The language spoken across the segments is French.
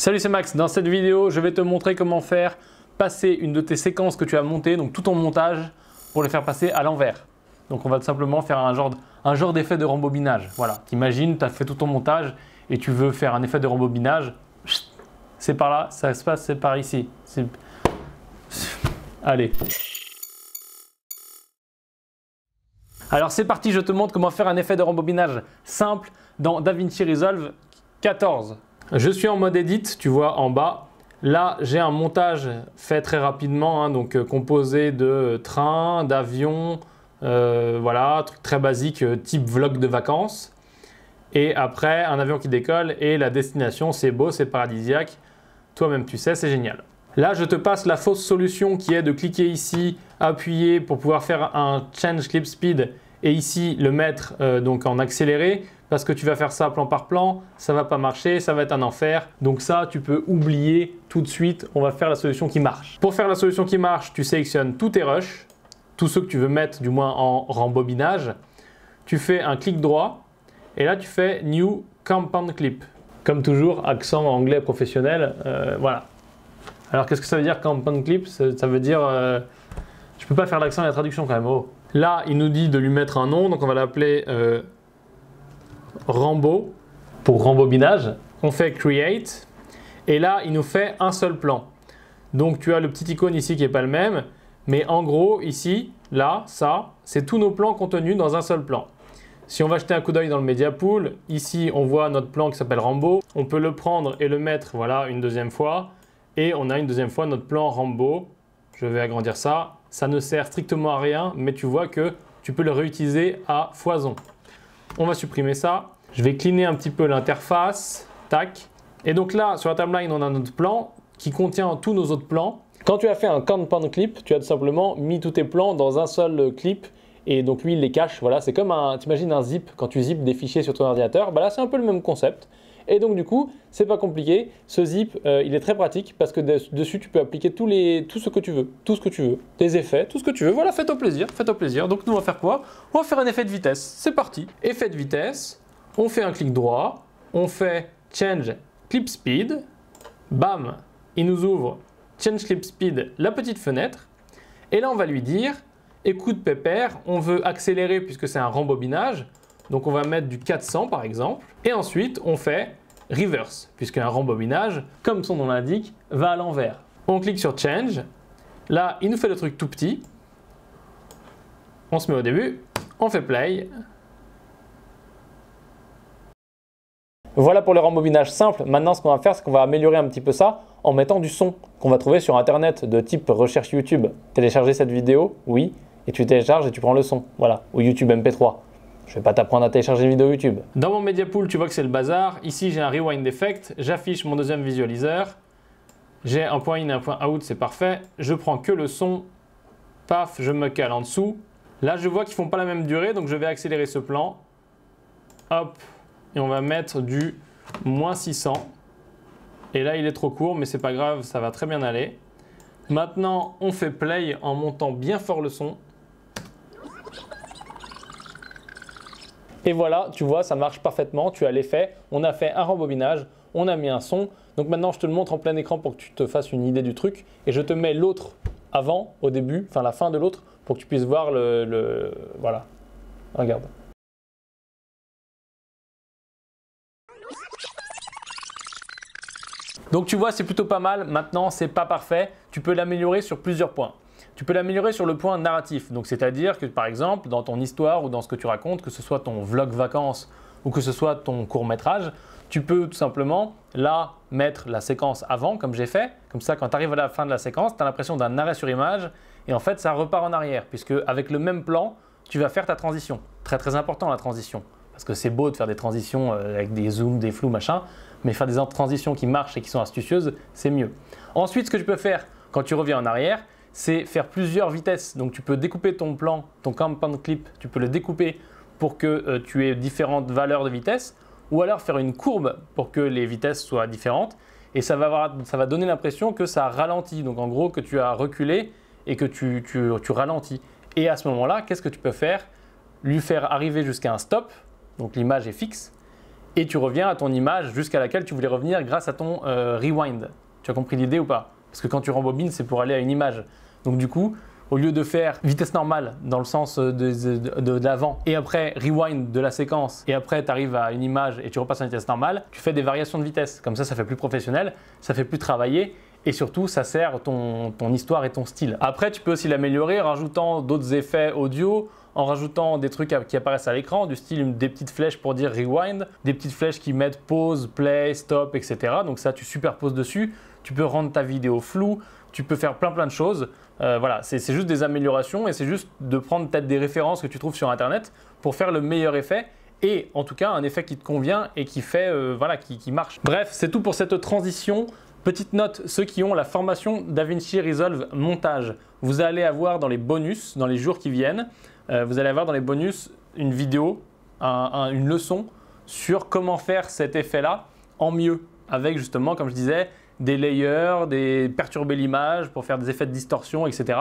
Salut, c'est Max. Dans cette vidéo, je vais te montrer comment faire passer une de tes séquences que tu as montées, donc tout ton montage, pour les faire passer à l'envers. Donc on va tout simplement faire un genre d'effet de rembobinage. Voilà, t'imagines, tu as fait tout ton montage et tu veux faire un effet de rembobinage. C'est par là, ça se passe, c'est par ici. Allez. Alors c'est parti, je te montre comment faire un effet de rembobinage simple dans DaVinci Resolve 14. Je suis en mode edit, tu vois en bas. Là, j'ai un montage fait très rapidement, donc composé de trains, d'avions, voilà, truc très basique, type vlog de vacances. Et après, un avion qui décolle et la destination, c'est beau, c'est paradisiaque. Toi-même, tu sais, c'est génial. Là, je te passe la fausse solution qui est de cliquer ici, appuyer pour pouvoir faire un Change Clip Speed et ici le mettre donc en accéléré. Parce que tu vas faire ça plan par plan, ça va pas marcher, ça va être un enfer. Donc ça, tu peux oublier tout de suite, on va faire la solution qui marche. Pour faire la solution qui marche, tu sélectionnes tous tes rushs, tous ceux que tu veux mettre du moins en rembobinage. Tu fais un clic droit et là tu fais New Compound Clip. Comme toujours, accent anglais professionnel, voilà. Alors qu'est-ce que ça veut dire Compound Clip? Ça veut dire, je peux pas faire l'accent et la traduction quand même. Oh. Là, il nous dit de lui mettre un nom, donc on va l'appeler Rembo pour rembobinage. On fait Create et là il nous fait un seul plan. Donc tu as le petit icône ici qui n'est pas le même, mais en gros ici, là, ça, c'est tous nos plans contenus dans un seul plan. Si on va jeter un coup d'œil dans le Media Pool, ici on voit notre plan qui s'appelle Rembo. On peut le prendre et le mettre voilà une deuxième fois et on a une deuxième fois notre plan Rembo. Je vais agrandir ça. Ça ne sert strictement à rien, mais tu vois que tu peux le réutiliser à foison. On va supprimer ça. Je vais cleaner un petit peu l'interface. Tac. Et donc là, sur la timeline, on a notre plan qui contient tous nos autres plans. Quand tu as fait un compound clip, tu as tout simplement mis tous tes plans dans un seul clip. Et donc lui, il les cache. Voilà, c'est comme t'imagines un zip quand tu zippes des fichiers sur ton ordinateur. Bah là, c'est un peu le même concept. Et donc du coup, c'est pas compliqué. Ce zip, il est très pratique parce que dessus, tu peux appliquer tout ce que tu veux. Tout ce que tu veux. Tes effets, tout ce que tu veux. Voilà, fais-toi plaisir. Fais-toi plaisir. Donc nous, on va faire quoi? On va faire un effet de vitesse. C'est parti. Effet de vitesse. On fait un clic droit. On fait Change Clip Speed. Bam. Il nous ouvre Change Clip Speed, la petite fenêtre. Et là, on va lui dire, écoute pépère, on veut accélérer puisque c'est un rembobinage. Donc on va mettre du 400 par exemple. Et ensuite, on fait reverse, puisqu'un rembobinage, comme son nom l'indique, va à l'envers. On clique sur Change. Là, il nous fait le truc tout petit. On se met au début. On fait Play. Voilà pour le rembobinage simple. Maintenant, ce qu'on va faire, c'est qu'on va améliorer un petit peu ça en mettant du son qu'on va trouver sur Internet de type recherche YouTube. Télécharger cette vidéo, oui, et tu télécharges et tu prends le son. Voilà, ou YouTube MP3. Je ne vais pas t'apprendre à télécharger une vidéo YouTube. Dans mon Media Pool, tu vois que c'est le bazar. Ici, j'ai un Rewind Effect. J'affiche mon deuxième visualiseur. J'ai un point in et un point out, c'est parfait. Je prends que le son. Paf, je me cale en dessous. Là, je vois qu'ils ne font pas la même durée, donc je vais accélérer ce plan. Hop, et on va mettre du moins 600. Et là, il est trop court, mais c'est pas grave, ça va très bien aller. Maintenant, on fait play en montant bien fort le son. Et voilà, tu vois, ça marche parfaitement. Tu as l'effet. On a fait un rembobinage, on a mis un son. Donc maintenant, je te le montre en plein écran pour que tu te fasses une idée du truc. Et je te mets l'autre avant, au début, enfin la fin de l'autre, pour que tu puisses voir Voilà, regarde. Donc tu vois, c'est plutôt pas mal. Maintenant, c'est pas parfait. Tu peux l'améliorer sur plusieurs points. Tu peux l'améliorer sur le point narratif. Donc c'est-à-dire que par exemple, dans ton histoire ou dans ce que tu racontes, que ce soit ton vlog vacances ou que ce soit ton court-métrage, tu peux tout simplement là mettre la séquence avant, comme j'ai fait. Comme ça, quand tu arrives à la fin de la séquence, tu as l'impression d'un arrêt sur image et en fait, ça repart en arrière puisque avec le même plan, tu vas faire ta transition. Très très important la transition. Parce que c'est beau de faire des transitions avec des zooms, des flous, machin, mais faire des transitions qui marchent et qui sont astucieuses, c'est mieux. Ensuite, ce que tu peux faire quand tu reviens en arrière, c'est faire plusieurs vitesses. Donc tu peux découper ton plan, ton compound clip, tu peux le découper pour que tu aies différentes valeurs de vitesse, ou alors faire une courbe pour que les vitesses soient différentes, et ça va donner l'impression que ça ralentit. Donc en gros que tu as reculé et que tu ralentis. Et à ce moment-là, qu'est-ce que tu peux faire? Lui faire arriver jusqu'à un stop, donc l'image est fixe, et tu reviens à ton image jusqu'à laquelle tu voulais revenir grâce à ton rewind. Tu as compris l'idée ou pas? Parce que quand tu rembobines, c'est pour aller à une image. Donc du coup, au lieu de faire vitesse normale dans le sens de l'avant et après rewind de la séquence et après tu arrives à une image et tu repasses en vitesse normale, tu fais des variations de vitesse. Comme ça fait plus professionnel, ça fait plus travailler et surtout ça sert ton histoire et ton style. Après, tu peux aussi l'améliorer en rajoutant d'autres effets audio, en rajoutant des trucs qui apparaissent à l'écran, du style des petites flèches pour dire rewind, des petites flèches qui mettent pause, play, stop, etc. Donc ça, tu superposes dessus. Tu peux rendre ta vidéo floue, tu peux faire plein de choses. Voilà, c'est juste des améliorations et c'est juste de prendre peut-être des références que tu trouves sur internet pour faire le meilleur effet et en tout cas un effet qui te convient et qui fait, voilà, qui marche. Bref, c'est tout pour cette transition. Petite note, ceux qui ont la formation DaVinci Resolve montage, vous allez avoir dans les bonus, dans les jours qui viennent, vous allez avoir dans les bonus une vidéo, une leçon sur comment faire cet effet-là en mieux avec justement, comme je disais, des layers, perturber l'image pour faire des effets de distorsion, etc.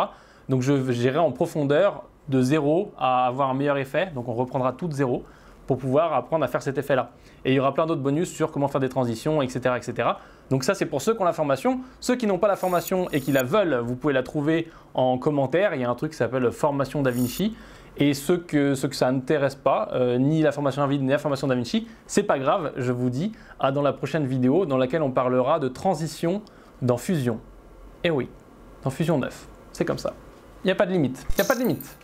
Donc j'irai en profondeur de 0 à avoir un meilleur effet. Donc on reprendra tout de 0 pour pouvoir apprendre à faire cet effet-là. Et il y aura plein d'autres bonus sur comment faire des transitions, etc. etc. Donc ça c'est pour ceux qui ont la formation. Ceux qui n'ont pas la formation et qui la veulent, vous pouvez la trouver en commentaire. Il y a un truc qui s'appelle Formation DaVinci. Et ceux que ça n'intéresse pas, ni la formation Avid, ni la formation DaVinci, c'est pas grave, je vous dis à dans la prochaine vidéo dans laquelle on parlera de transition dans Fusion. Et oui, dans Fusion 9, c'est comme ça. Il n'y a pas de limite, il n'y a pas de limite.